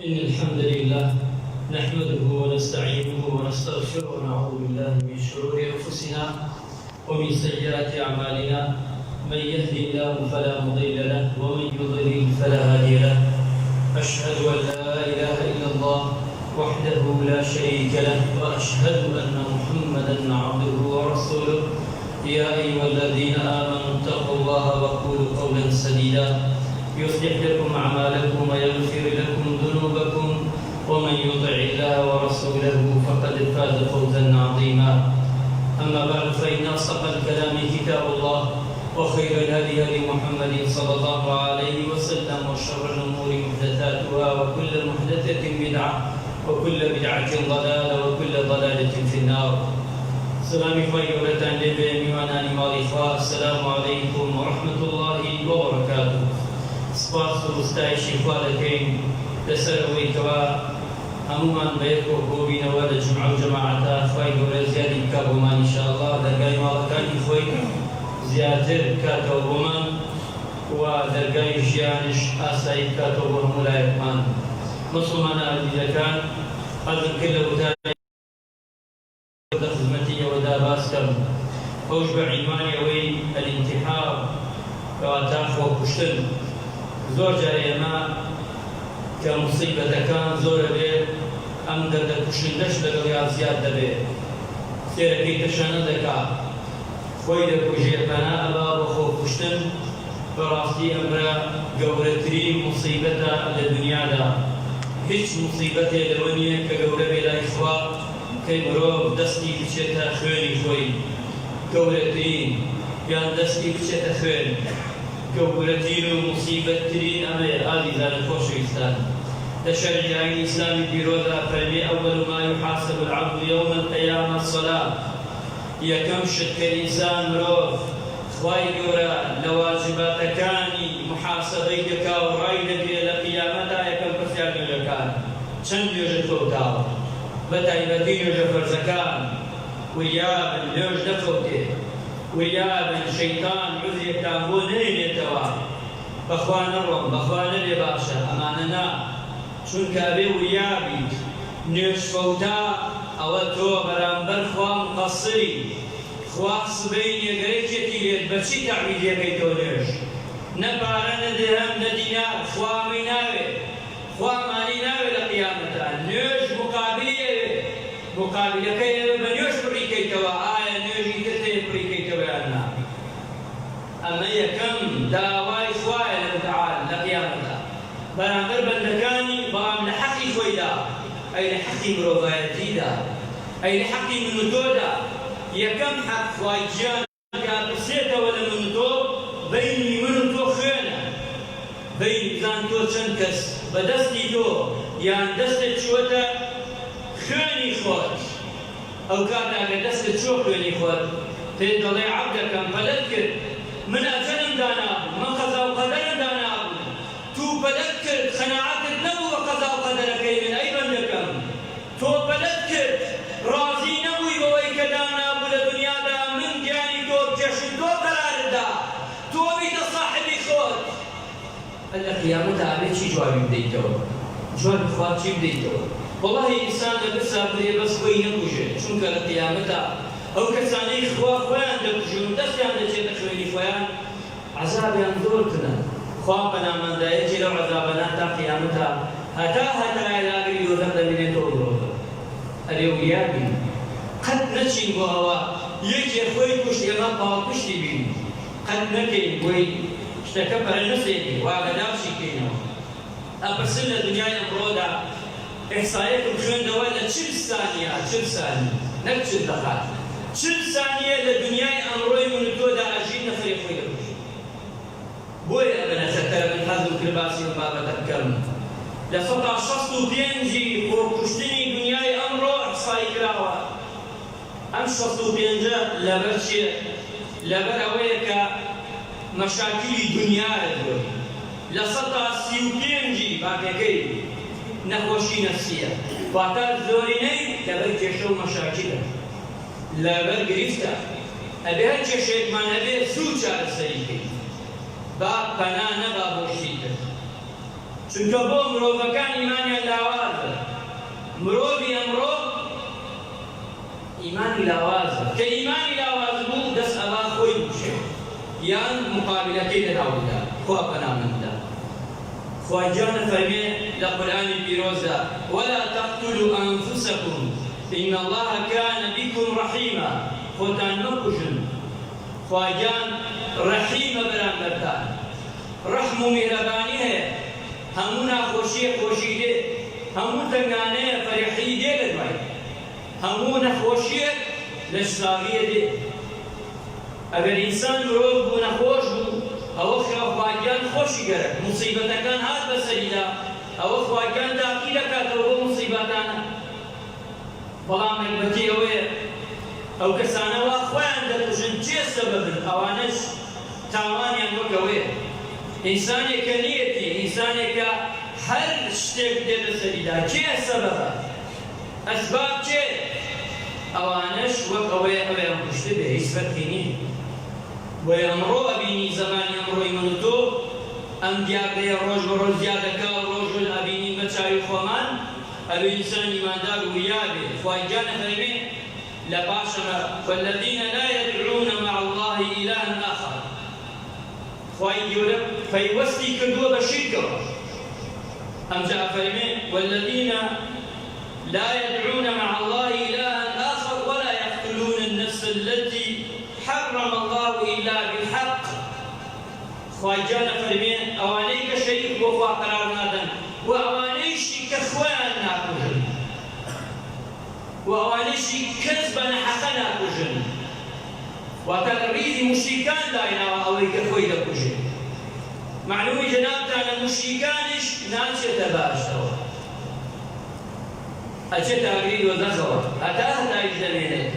إن الحمد لله نحمده ونستعينه ونستغفره ونعوذ بالله من شرور أنفسنا ومن سيئات أعمالنا. من يهدي الله فلا مضل له ومن يضلل فلا هادي له. أشهد أن لا إله إلا الله وحده لا شريك له وأشهد أن محمدا عبده ورسوله. يا أيها الذين آمنوا اتقوا الله وقولوا قولا سديدا يصلح لكم أعمالكم ويغفر لكم ذنوبكم ومن يطع الله ورسوله فقد فاز فوزا عظيما. أما بعد فإن أصدق الكلام كتاب الله وخير الهدي هدي محمد صلى الله عليه وسلم وشر الأمور محدثاتها وكل محدثة بدعة وكل بدعة ضلالة وكل ضلالة في النار. سلام خيرة لبني وناني والإخوة. السلام عليكم ورحمة الله وبركاته. سپاس و ستایشی خوا دەکەین لەسەر ئەوەی کەوا هەموومان بەیەکەوە کۆبووینەوە لە جمعە و جەماعەتە. خوای گەورە زیادی بکات بۆمان ئینشاءالله، دەرگای ماڵەکانی خۆی زیاتر بکاتەوە بۆمان و دەرگای ژیانش ئاسایی بکاتەوە بۆ هەموو لایەکمان. مسلمانە عەزیزەکان، حەزم کرد لە وتارەی خزمەتی ئێوەدا باس بکەم، ئەوش بە عنوانی ئەوەی ئەلئینتیحار کەواتە خۆکوشتن. زۆر جار ئێمە کە موسیبەتەکان زۆرە بێت ئەم دەردەکوشندەش لەگەڵیا زیاد دەبێت، سێرەکەی تەشانە دەکات، خۆی دەکوژێت، پەنا ئەبا بۆ خۆکوشتن. بەڕاستی ئەمرە گەورەترین موسیبەتە لە دنیادا. هیچ موسیبەتێ لەوە نییە کە گەورە بێ لای خوا کەی مرۆڤ دەستی بچێتە خوێنی خۆی. گەورەترین یان دەستی بچێتە خوێن گەورەترین و موسیبەتترین ئەمەیە. ئازیزانە خۆشەویستان، لە شەریعەتی ئیسلامی پیرۆزدا فەرمێ ئەوەل ما یحاسب العەبد یەوم القیامە الصەلاة. یەکەم شت کە ئینسان مرۆڤ خوای گەورە لە واجباتەکانی محاسەبەی دەکا و ڕای دەگرێت لە قیامەتدا، یەکەم پرسیار نوێژەکان چەند نوێژت کەوتاوە، بە تایبەتی نوێژە فەرزەکان وریابن نوێژ نەکەوتێت، وریابن شەیتان عوزێکتان بۆ نەهێنێتەوە، بەخوا نەڕۆم بەخوا نەبێ باشە، ئەمانە نا. چونکە ئەبێ وریابیت نوێژ کەوتا ئەوە تۆ بەرامبەر خوا مقەسری، خوا سبەی نێگەرێکێکی لێت بەچی تەعویدەکەیتەوە نوێژ؟ نە پارە نە دێرهەم نە دینار، خوامی ناوێت، خوا مانی ناوێت لە قیامەتدا. نوێژ مقابلی ئەوێ، مقابلەکەی ئەوێ بە نوێژ بڕیکەیتەوە. ئایا نوێژی تر تێ بڕیکەیتەوە یان نا؟ ئەمە یەکەم داوای خوایە لە متعال لە قیامەتدا بەرامبەر بەندەکانی، بەڵام لە حەقی خۆیدا، ئەی لە حەقی مرۆڤایەتیدا، ئەی لە حەقی من و تۆدا. یەکەم حەق خوای گیان پرسێتەوە لە من و تۆ، بەینی من و تۆ خوێنە، بەینی بزان تۆ چەند کەس بەدەستی تۆ یان دەستت چووەتە خوێنی خۆت. ئەو کاتاکە دەستت چۆ خوێنی خۆت، پێ دەڵێ عەبدەکەم پەلەت کرد، من ئەجەلم دانابوو، من قەزا و قەدەرم دانابوو، تو پەلەت کرد، خەناعەتت نەبوو بە قەزا و قەدەرەکەی من. ئەی بەندەکەم، تۆ پەلەت کرد، ڕازی نەبووی بەوەی کە دانابوو لە دنیادا من گیانی تۆ بکێشم، تۆ قەرارتدا، تۆ بیتە ساحبی خۆت. لە قیامەتدا ئەبێ چی جوابی بدەیتەوە؟ جوابی خوا چی بدەیتەوە؟ وەڵاهی ئینسان لەبرسا برێ بەس خۆی نەکوژێت، چونکە لە قیامەتدا ئەو کەسانەی خوا خۆیان دەکوژن، دەستیان دەچێتە خوێنی خۆیان، عەزابیان زۆرترە. خوا بەنامەندایەکی لەو عەزابانە تا قیامەتدا هەتا لاگری دۆزەخ دەمێنێتەوە مرۆڤ. ئەبێ وریابین، قەت نەچین بۆ ئەوە یەکێ خۆی کوشت ئێمە پاڵپشتی بین، قەت نەکەین بۆی شتەکە پەرەنەسێتی واگەداشی بکەینەوە. ئەپرسن لە دنیای ئەمڕۆدا ئێحسایەکم خوێندەوە لە 40 سانیە، 40 سانی نەک 40 دەقات، 40 سانیە لە دنیای ئەمڕۆی من و تۆدا ئەژین نەفەری خۆی دەکوژێت. بۆیە بەنەزەکتەرە من حەزم کرد باسی ئەم بابەتە بکەم. لە 165 خۆکوشتنی دنیای ئەمڕۆ ئەحسایی کراوە. ئەم 65 لەبەر چییە؟ لەبەر ئەوەیە کە مەشاکلی دنیاە زۆر. لە 135 باقیەکەی نەخۆشی نەفسیە، واتە زۆرینەی لەبەر کێشە و مەشاکلە، لەبەر گریفتە. ئەبێ هەر کێشەیەکمان هەبێ زوو چارەسەری بکەین، با پەنا نەبا بۆ شتی تر. چونکە بۆ مرۆڤەکان ئیمانیان لاوازە مرۆڤی ئەمڕۆ ئیمانی لاوازە کە ئیمانی لاواز بوو دەست ئەوا خۆی بکوژێ یان مقابلەکەی لەناودا خوا پەنامەندا خوای گیانە فەرمێ لە قورئانی پیرۆزدا ولا تقتلوا أنفسكم إن الله كان بكم رحيما خۆتان مەکوژن خوای گیان ڕەحیمە بەرامبەرتان ڕەحم و میهرەبانی هەیە هەموو ناخۆشیە خۆشی دێ هەموو تەنگانەیە فەرحی دێ لە دوای هەموو نەخۆشیەک لە شتاغیە دێ ئەگەر ئینسان مرۆڤ بوو نەخۆش بوو ئەوە خوای گیان خۆشی گەرە موسیبەتەکان هات بەسەریدا ئەوە خوای گیان داقی دەکاتەوە بۆ موسیبەتانە بەڵام حکمەتی ئەوەیە ئەو کەسانەوە خۆیان دەکوژن چێ سەبەبن ئەوانەش تاوانیان وەکەوەیە ئینسانێکە نیەتی ئینسانێکە هەر شتێک دێ بەسەریدا چێ سەبەبە ئەسباب چێ ئەوانەش وەک ئەوەیە ئەویان کوشتە بێ هیچ فەرقی نییە بۆیە ئەمڕۆ ئەبینی زەمانی ئەمڕۆی من و تۆ ئەم دیاردەیە ڕۆژ بە ڕۆژ زیادەکە و ڕۆژ ئەبینین بە چاوی خۆمان ئەبێ ئینسان ئیماندار ویا بێ خوای گیانە فەرمێ لە پاشەوە والذین لا يدعون مع الله إلها آخر خوای گەورە پەیوەستی کردووە بە شیرکەوە ئەمجا فەرمێ والذین لا يدعون مع الله إلها آخر ولا يقتلون النفس التي حرم الله إلا بالحق خوای گیانە فەرمێ ئەوانەی کە شەریک بۆ خوا قەرار نادەن و ئەوانەیشی کە خۆیان ناکوژن و ئەوانەیشی کەس بە نەحەقە ناکوژن واتە لە ڕیزی موشریکان دایناوە ئەوەی کە خۆی دەکوژێت معلومی جەنابتانە موشریکانیش ناچێتە باشەوە ئەچێتە ئاگری دۆزەخەوە هەتا هەتایش دەمێنێت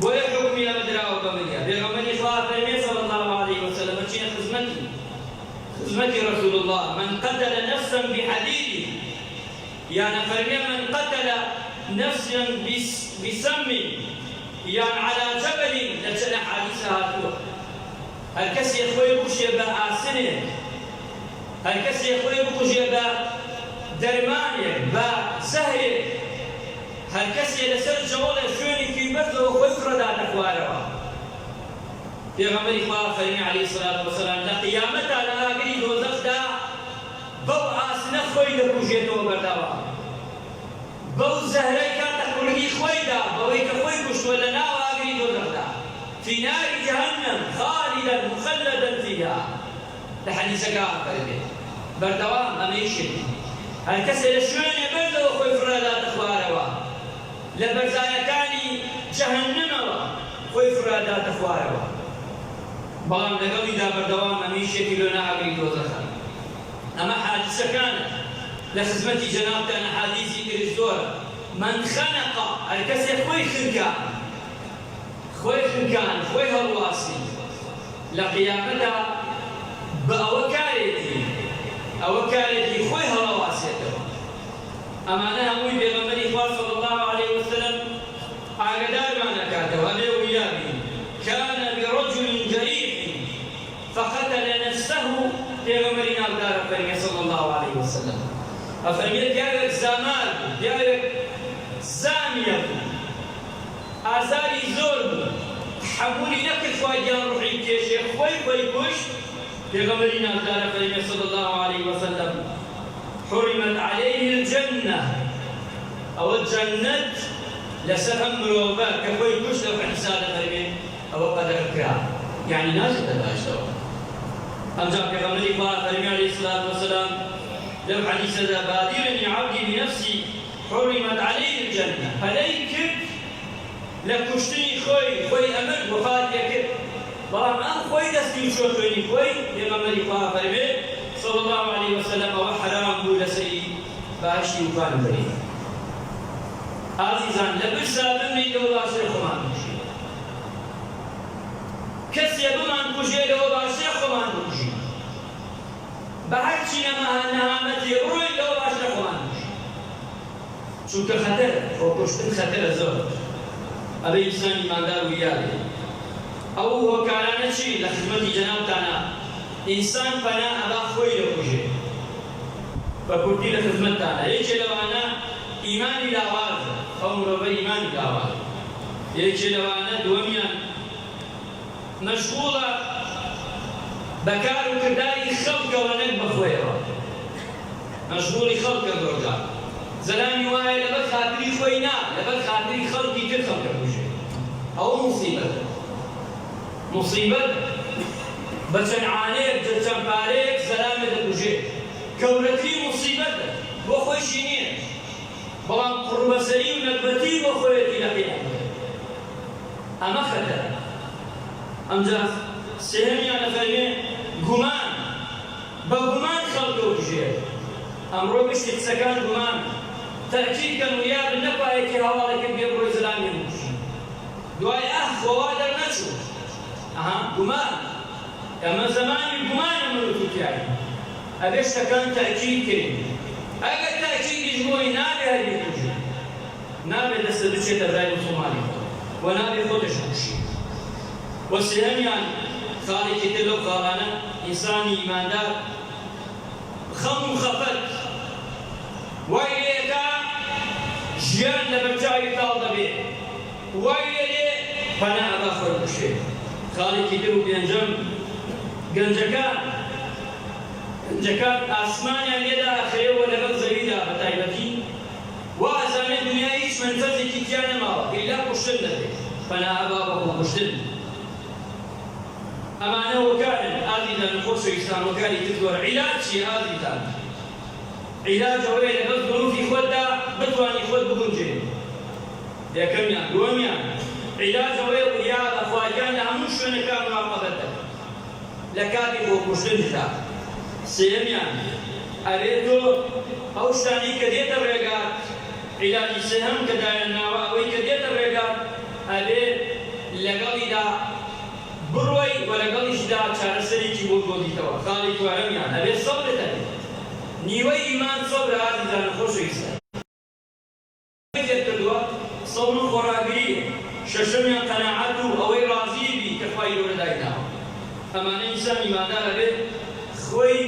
بۆیە حکمی ئەمە دراوە بە منیا پێغەمبەری خوا فەرمێ صلی الله عليه وسلم بچینە خزمەتی رسول الله من قتل نفسا بحديد يعني فەرمێ من قتل نفسا بسم يعني على جبل لجنة حديثة هاتوه هل كسي خوي بكشي بآسنه هل كسي خوي بكشي بدرمانه بسهره هل كسي لسر جواله شوني في برده وخوي فردا تخواره پیغمبری خواه فرمی علیه الصلاة والسلام لقیامت على آگری دوزخ دا بو آسنه خوی دکوشیتو برداوا بو زهره کاتا کلگی خوی دا بوی که خوی کشتو لناو آگری دوزخ دا في نار جهنم خالدا مخلدا فيها لحديث كان فرمي بردوام أميشن هل كسر الشوين برده وخوي فرادا تخواروا لبرزايا كاني جهنم خوي فرادا تخواروا بەڵام لەگەڵیدا بەردەوام ئەمیشێتی لۆ ناگری دۆزەخە ئەمە حادیسەکانە لە خزمەتی جەنابتانە حادیسی تریش زۆرە من خەنەقە هەر کەسێک خۆی خنکان خۆی هەڵواسی لە قیامەتدا بە ئەوە کارێکی خۆی هەڵەواسێتەوە ئەمانە هەمووی پێغەمبەری خوا صلی الله عليه وسلم ئاگادارمان دەکاتەوە ئەبێ وریابین كان برجل جريح فقتل نفسه پیغمبری نامدار فرمی صلی الله عليه وسلم افرمید دیارک زمان دیارک زانیه آزاری زور تحملی نکرد خواه جان روحی کشه خوی کشت پیغمبری نامدار فرمی صلی الله عليه وسلم حرمت عليه الجنة او الجنة لسهم مروبا كخوي كشت وحسان فرمی او قدر كرام يعني ناجد الاشتر أمجا پیغمبری خواه فرمی علیه الصلاة والسلام لو حديث ذا بادرني عبدي بنفسي حرمت عليه الجنة فليك لكشتني خوي أمر وفات يكر بلام أم خوي دستي وشوتوني خوي پیغمبری خواه فرمی صلى الله عليه وسلم وحرام بول سيد باشي وفان بريد عزيزان لبرسا بمري دولا شرخمان بشي کسی بمان کجه لو باشه خمان بکشی به هر چی نهامتی روی لو باشه خمان بکشی چون که خطر و کشتن خطر زور ابی انسان ایماندار و یاده او وکالانه چی لخدمتی جناب تانا انسان فنا ابا خوی لو کشه بە کورتی لە خزمەتتانە یەکێ لەوانە ئیمانی لاوازە ئەو مرۆڤە ئیمانی لاوازە یەکێ لەوانە دووەمیان مەشغوڵە بەکار و کرداری خەڵکەوە نەک بەخۆیەوە مەشغوڵی خەڵکە زۆرجار زەلامی وایە لەبەر خاتری خۆی نا لەبەر خاتری خەڵکی تر خەڵکە بژێ ئەوە موسیبەتە موسیبەت بە چەند عانەیەک چەند پارەیەک زەلامێ دەبژێ گەورەترین موسیبەتە بۆ خۆیشی نییە بەڵام قڕبەسەری و نەکبەتی بۆ خۆیەتی لە قیامەتە ئەمە خەتەرە ئەمجا سێهەمیان دەفەرمێ گومان بە گومان خەڵکە بژێ ئەمڕۆ گشتی قسەکان گومان تەرکیبکەن و یابن نەپایەکی هەواڵێکت بێ بڕۆی زەلامی بکوژی دوای خۆوا دەرنەچوو گومان ئەمە زەمانی گومانە مرۆڤیتیایی ئەبێ شتەکان تەرکیب بکەین ئەگەر تەرکیبیش بۆی نابێ هەر بکوژی نابێ دەستە بچێتە برای موسڵمانی و نابێ خۆتش بکوژی وە سێهەمیان خاڵێکی تر لەو خاڵانە ئینسانی ئیماندار خەم و خەفەت وای لێکە ژیان لە بەرچاوی تاڵ دەبێت وای لێ پەنا ئەبا خۆی بکوژێ خاڵێکی تر و پێنجەم گەنجەکان ئاسمانیان لێدا ئاخرێەوە لەگەڵ زەویدا بە تایبەتی وا ئەزانێت دنیای هیچ منفەزێکی تیا نەماوە ئیلا کوشتن دەبێت پەنا ئەبا بە کوشتن ئەمانە وەکارن ئازیزان خۆشەویستان وەکاری تر زۆرە عیلاج چیە ئازیزان عیلاج ئەوەیە لەگەڵ ظروفی خۆتدا بتوانی خۆت بگونجێنی یەکەمیان دووەمیان عیلاج ئەوەیە وریاد ئەخواگیان لە هەموو شوێنەکە مراقەبەت دەکەن لە کاتی بۆ کوشتندا سێهەمیان ئەوێت تۆ ئەو شتانی کە دێتە ڕێگات عیلاجی سێهەم کە دایانناوە ئەوەی کە دێتە ڕێگات ئەبێ لەگەڵیدا بڕۆی و لەگەڵیشدا چارەسەرێکی بۆ دۆدیتەوە خاڵی چوارەمیان ئەبێ سەبرت هەبێت نیوەی ئیمان سەبرە ئازیزان خۆشەویستان کردووە سەبر و خۆراگری شەشەمیان قەناعەت و ئەوەی ڕازی بی کە خوای گەورە دایناوە ئەمانە ئینسان ئیماندار ئەبێت خۆی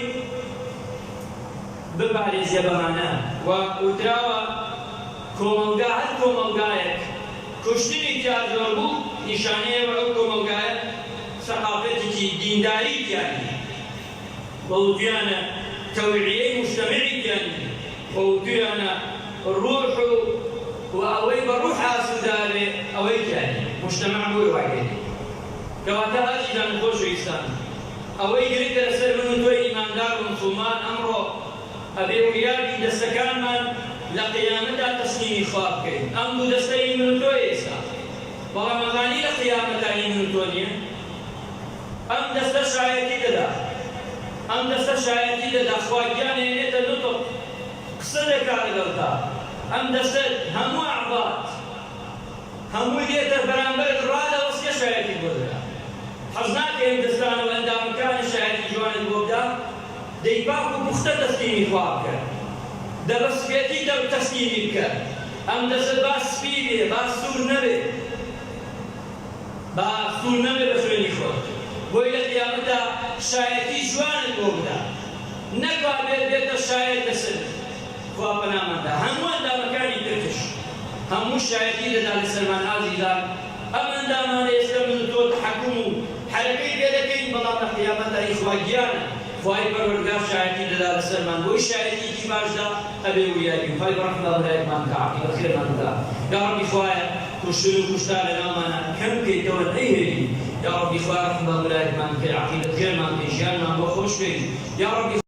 بپارێزیە بەمانە و وتراوە کۆمەلگا هەر کۆمەلگایەک کوشتنی تیا زۆر بوو نیشانەیە بە ئەو کۆمەلگایە سەقافەتێکی دینداری تیانی بەوتویانە تەوعیەی مجتەمەعی تیانی بەوتویانە ڕوح و ئەوەی بە ڕوح ئاسوودارێ ئەوەی تیانی مجتەمەع بۆی واگێنێ کەواتە ئازیزان خۆشەویستان ئەوەی گرتە لەسەر من و تۆی ئیماندار و موسڵمان ئەمڕۆ ئەبێ وریادی دەستەکانمان لە قیامەتدا تەسلیمی خوا بکەین ئەم دوو دەستەی من و تۆ ئێستا بەڵام ئەزانی لە قیامەتایی من و تۆ نییە ئەم دەستە شایەتی دەدا ئەم دەستە شایەتی دەدا خواگیان هێنێتە نوتق قسە دەکا لەگەڵتا ئەم دەستە هەموو عەبات هەمووی دێتە بەرامبەرت ڕادەوەستە شایەتی بۆ دەدا حەز ناکەین دەستانە و ئەندامەکانی شایەتی جوانت بۆ بدا دەی پاک و پوختە تەسلیمی خوا بکە دەبەسپێتی دەب تەسلیمی بکە ئەم دەستت با سپی بێ با سوور نەبێ با سوور نەبێ بە خوێنی خۆت بۆی لە قیامەتدا شایەتی جوانت بۆ بدا نەکوا بێتە شایەت لەسەر خوا پەناماندا هەموو ئەندامەکانی ترکش هەموو شایەتی دەدا لەسەرمان ئازیزان ئەم ئەندامانە ئێستا من و تۆ تەحەکوم و حەرەکەی پێ دەکەین بەڵام لە قیامەتدا خوا گیانە خوای پەروەردگار شایەتی دەدا لەسەرمان بۆی شایەتیکی باشدا ئەبێ وریابین خوای بەڕەحمەت لایەکمان کە عاقیبەت خێرمان بدا یا ڕەبی خوایە کوشتن و کوشتار لە ناومانە کەم بکەیتەوە نەیهێنین یا ڕەبی خوای ڕەحمەت لایەکمان کە عاقیبەت خێرمان بکەی ژیانمان بۆ خۆش بکەین یا ڕەبی